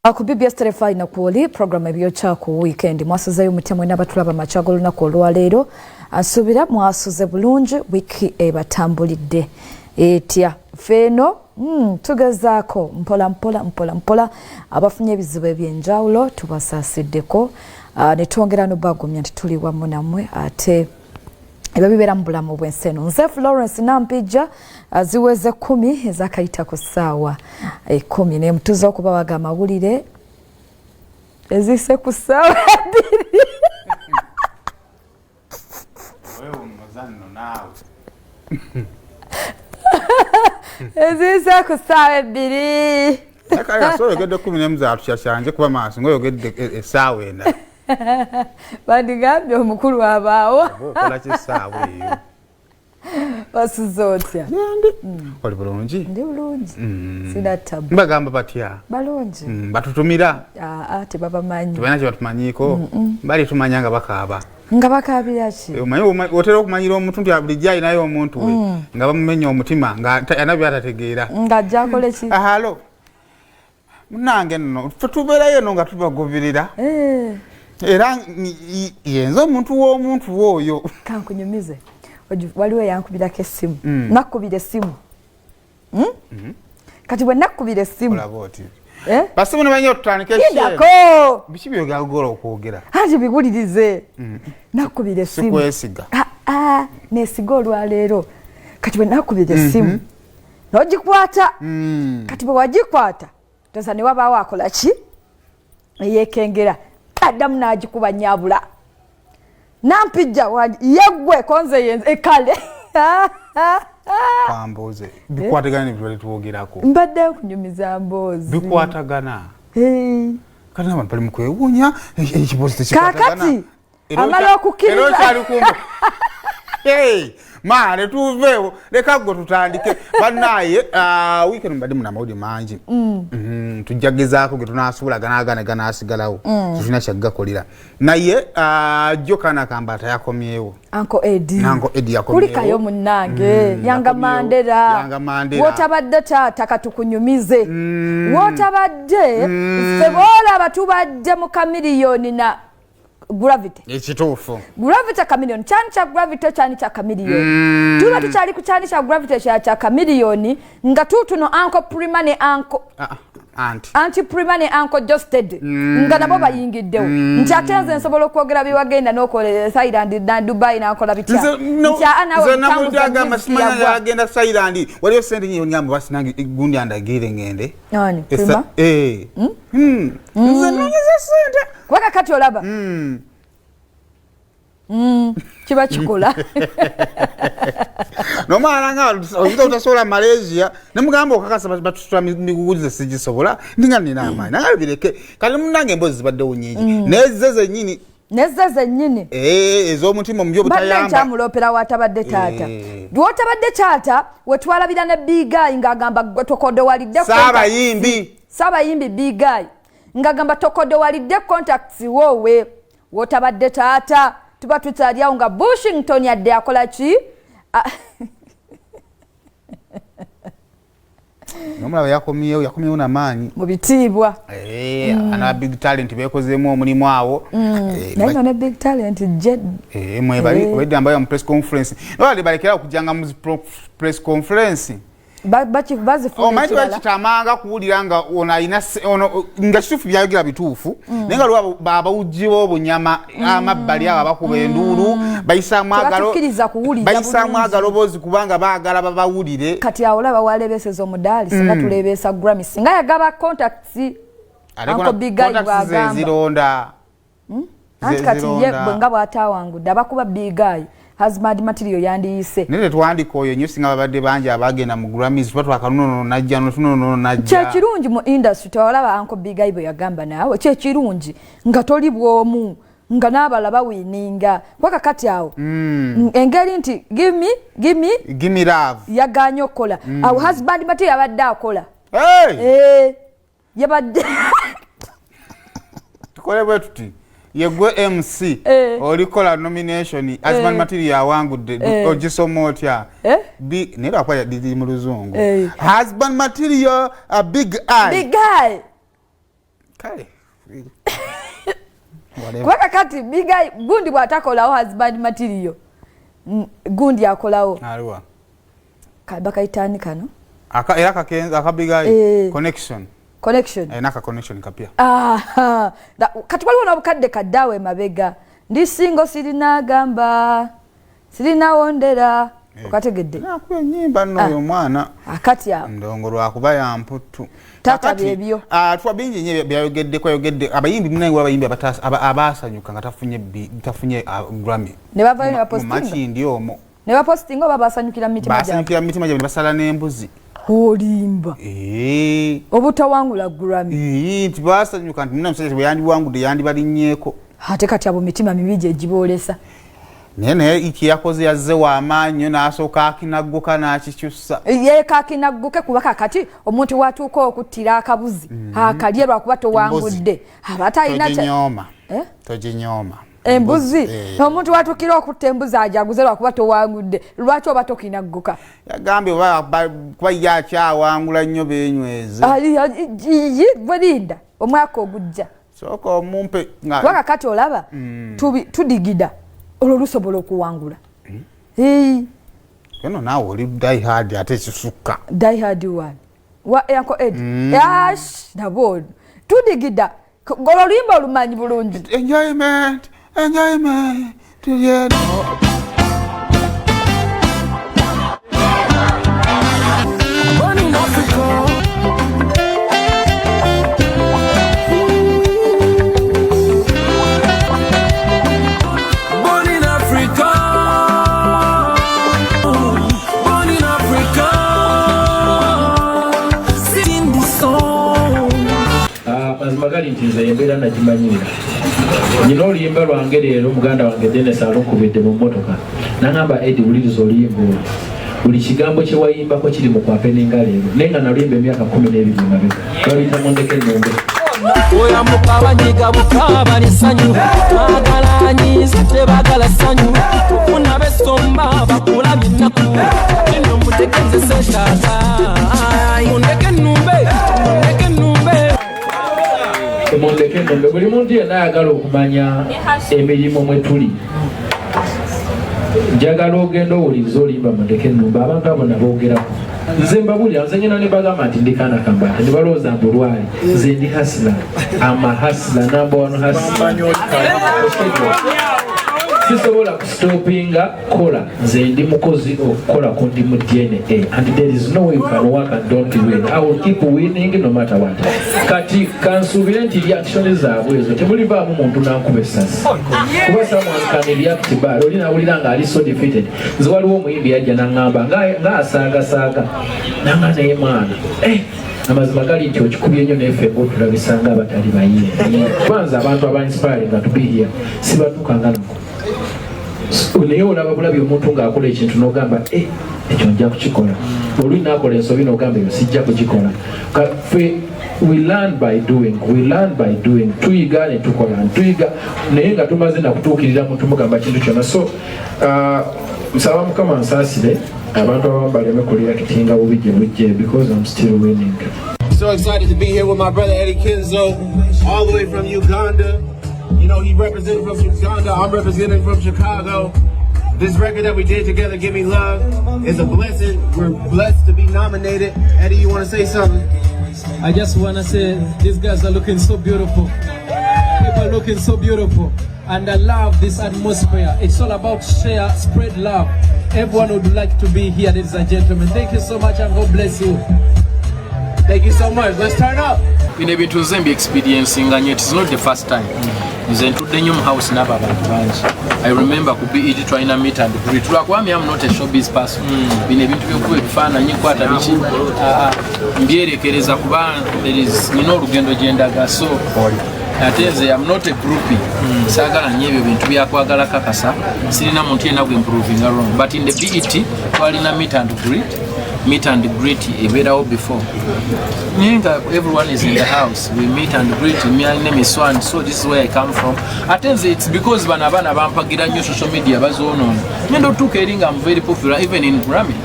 Ku BBS Telefina kuoli program ebyocha ku weekend mwasozeyo mutemwe n'abatulaba machago lunaku olwaleero asubira mwasuze bulungi wiki ebatambulidde etya feno tugezaako mpola abafunye ebizibu ebyenjawulo tubasasiddeko ne twongera n'obagumya nti tuli wamu nammwe ate ebyo bibeera mu bulamu bw'ensi eno. Nze Florence Nampijja ziweze 10 ezakayita ku ssaawa 10 ne mutuza okubawaga amawulire ezise ku ssaawa 2. Wewe umazano nawe. Ezise ku ssaawa 2. Akaya so yogedde 10 nemuzatu kyashanje kuba maaso ngoyogedde essaawa enda. Bandigambye omukulu abaawo. Okola kyessaawa eyo. Basuzotya. Oli bulungi? Ndi bulungi. Sina tabu. Mbagamba batya? Balungi. Batutumira? Tebabamanyi. Tubana kye batumanyiko? Bali tumanyanga bakaaba. Nga bakaabira ki? Omanyi otera okumanyira omuntu nti abulijja naye omuntu we nga bamumenya omutima nga yanabyo atategeera. Nga ajja akole ki? Halo. Munange nno tubeerayo eno nga tubagoberera. Era yenza omuntu w'omuntu oyo. Kankunyumize. Waliwo yankubirako essimu. Nakkubira essimu. Kati bwe nakkubira essimu. Olaba oti. Basimu ne banyo tutandike ki? Ndako. Biki byogera okwogera? Ati biwulirize. Nakkubira essimu. Sikwesiga. Neesiga olwaleero. Kati bwe nakkubira essimu. N'ogikwata. Kati bwe wagikwata. Tosa ne wabaawo akola ki? Yeekengera. Adamu n'agikuba nyabula. Nampijja yegwe konze yenze ekale. Pamboze. Bikwatagana n'ebyo tuwogerako. Mbadde kunyumiza mbozi. Bikwatagana. Kana abantu bali mu kwewuunya ekibozi tekikwatagana. Kakati amala okukkiriza. Ero kyali kumba. Mane tuveewo leka gwe tutandike bannaye weekend mbadde muna mawuli mangi tujjagezaako ge tunaasuula ganaasigalawo tulina kyaggakolera naye jjo kana kamba atayakomyewo Uncle Eddie yakomyewo kulikayo munnange yanga Mandela wotabadde taata katukunyumize wotabadde febola batubadde mu kamiliyoni na Gravity. Ekituufu. Gravity chameleon. Chani cha gravity chani cha chameleon. Tuba tuchali ku chani cha gravity cha chameleon nga tutuno uncle primane uncle anti primane uncle justed. Nga nabo bayingiddewo. Nchatenze nsobola okwogera biwagenda n'okolera Thailand na Dubai na akola bitya. Ncha anawo namudaga masimanya agenda Thailand. Waliyo sente nyo nyambo basinangi gundi andagire ngende. Nani? Prima? Nze nongeza sente. Kwaka kati olaba. Kiba kikola. No malanga utasola Malaysia nemugamba okakasa batutula migugulize sigisobola ndinga nina amaani nalabireke kale munange embozi zibadde nyingi nezeze nyini ez'omutima mu byobutayamba badde kyamulopera watabadde taata watabadde taata wetwalabira ne bigayi ng'agamba tokodde walidde Sabayimbi bigayi ng'agamba tokodde walidde contacts wowe wotabadde taata tuba tutalyawo nga Bushington yadde akola ki nomulaba yakomyewo n'amaanyi mu bitiibwa ana big talent beekozeemu omulimu awo naye ne big talent jed mwebali ambayo mu press conference nolali balekera okujjanga mu press conference omanyi bakitamanga kuwulira nga ono alina nga kituufu byayogera bituufu naye nga lwa babawujji b'obunyama amabbali abo abakuba enduulu bayisaamu agalobozi kubanga baagala babawulire kati awo olaba waleebeeseza omudaali singa tuleebeesa Grammy singa yagaba contacts Uncle Bigayi bw'agamba zironda anti kati ye bwe nga bw'ataawangudde abakuba Bigayi husband material yandiyise nene twandika oyo nyo singa babadde bangi abagenda mu Grammys twatwaka nuno najja nuno najja kyekirungi mu industry tewalaba Uncle Bigayi bwe yagamba naawe kyekirungi nga toli bwomu nga n'abalaba wininga kwaka kati awo engeri nti give me love yaganya okukola awo husband material yabadde akola yabadde tukole bwe tuti yegwe MC olikola nomination husband material wangudde ogisoma otya nera kwa didi mu luzungu husband material a big eye kale kubaka kati bigai gundi bwatakolawo husband material gundi akolawo aliwa kabaka itani kano era kakenza akabigai connection naka connection kapia kati waliwo nabukadde kaddawe mabega ndi singo sirina gamba sirina wondera okategedde nakuye nyimba n'oyo mwana akati awo ndongo lwakuba yamputu tata byebyo tuwa bingi nye byayogedde abayimbi munange abayimbi abasanyuka nga tafunye Grammy ne bavayo ne bapostinga machi ndi omwo ne bapostinga babasanyukira mitima jabe basala n'embuzi olimba obutawangula Grammy nti basanyuka nti muna musajja bwe yandiwangudde yandibalinnyeko ate kati abo mitima mibi gye giboolesa naye iki yakoze yazze w'amaanyi n'asooka akinagguka n'akikyusa ye kakinagguke kuba kakati omuntu watuuka okuttira akabuzi akalye lwakuba towangudde abatayina toginyooma embuzi omuntu watuukira okutta embuzi ajaguze lwakuba towangudde lwaki oba tokinagguka yagambye kuba yakyawangula nnyo beenyweze bwelinda omwaka ogujja sooka omumpe kuba kakati olaba tudigida olwo lusobola okuwangula yono naawe oli diehard ate ekisukka diehard one wa Uncle Ed yash nabo tudigida olwo luyimba olumanyi bulungi enjoyment magali ntize yembera na jimanyira nyino oluyimba lwange leero muganda wange Dennis alokubidde mu mmotoka nangamba Edi wuliriza oluyimba buli kigambo kye wayimbako kiri mu kwape n'engaleero naye nga naluyimba emyaka 12 mabega lwabiyita Mondeke Nnombe oya mukabanyiga bukaba n'essanyu agalanyiza tebagala ssanyu okufuna besomba bakulabye ennaku eno mutekeze seshaaga Mondeke Nnombe Mondeke Nnombe buli muntu yenna ayagala okumanya emirimu mwe tuli njagala ogenda owuliriza olimba Mondeke Nnombe abantu abo naboogerako nze mbabulira nze nyina ne bagamba nti ndikaana kambata ne balowooza mbulwali nze ndi hasila amahasila nambawano hasila sisobola kustopinga kola nze ndi mukozi okukola ku ndi mu DNA and there is no way you can work and don't win. I will keep winning no matter what. Kati kansuubire nti reaction zaabwe ezo temulivaamu muntu nankuba essasi kuba someone can react bad oli nawulira nga ali so defeated nze waliwo omuyimbi yajja naŋŋamba ng'asaagasaaga nanga naye mwana amazima gali nti okikubye nnyo neffe otulabisanga abatali bayimbi kwanza abantu aba-inspiring nga to be here sibatuuka nga nako naye olaba bulabi omuntu ng'akola ekintu n'ogamba ekyo nja kukikola olwi naakola ensobi n'ogamba eyo sijja kugikola we learn by doing tuyiga ne tukola tuyiga naye nga tumaze nakutuukirira muntu mugamba kintu kyonna so nsaba mukama nsaasire abantu abamu baleme kuliakitinga bubijje bujje because I'm still winning. So excited to be here with my brother Eddie Kenzo all the way from Uganda. You know, he represented from Uganda, I'm representing from Chicago. This record that we did together, Give Me Love, is a blessing. We're blessed to be nominated. Eddie, you want to say something? I just want to say these guys are looking so beautiful. People are looking so beautiful. And I love this atmosphere. It's all about share, spread love. Everyone would like to be here, ladies and gentlemen. Thank you so much and God bless you. Thank you so much. Let's turn up. Bino ebintu nze mbi experiencing and yet it's not the first time. Nze ntudde nnyo mu house n'abo abantu bangi. I remember ku BET twalina meet and greet. Lwakuba I'm not a showbiz person. Bino ebintu by'okuba ebifaananyi nkwata biki mbyerekereza kuba nina olugendo gye ndaga so ate nze I'm not a groupie. Saagala nnyo ebyo bintu byakwagala kakasa. Sirina muntu yenna gwe improving along. But in the BET twalina meet and greet. meet and greet eberawo before. Everyone is in the house. We meet and greet. My name is Swan, so this is where I come from. At times it's because banabana bampagira new social media bazono. Nendo tukeringa I'm very popular even in Grammy.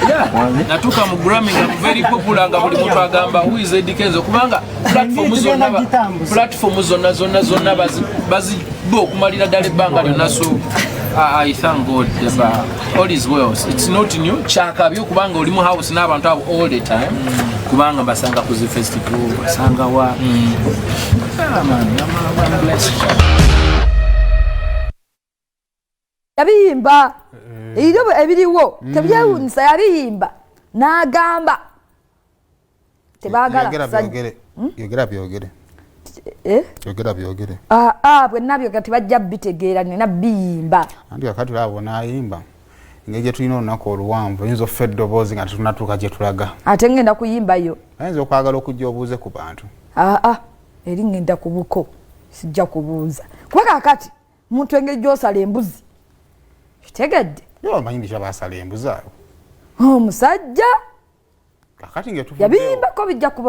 Yeah. Natuka mu Grammy I'm very popular nga buli muntu agamba who is Eddie Kenzo kubanga platform zonna bazi bo kumalira dale banga lyonna so I thank God all is well. It's not new. Chaka byo kubanga oli mu house n'abantu abo all the time. Kubanga basanga ku zi festival basanga wa man I'm blessed. Yabimba iribo ebiriwo tebyawunisa yabimba n'agamba tebagala yogera byogere bwe nabyo kati bajja bitegeera nina bimba andi akati labo nayimba ngeje tulina olunaku oluwanvu yinza ffe eddoboozi nga tetunatuuka gye tulaga ate ngenda kuyimba yo ayinza okwagala okujja obuuze ku bantu eri ngenda ku buko sijja kubuuza kuba kakati muntu engeri gy'osala embuzi kitegedde omanyi ndi kyabasala embuzi abo omusajja kakati ngetuvuddewo yabiyimbako bijja kuba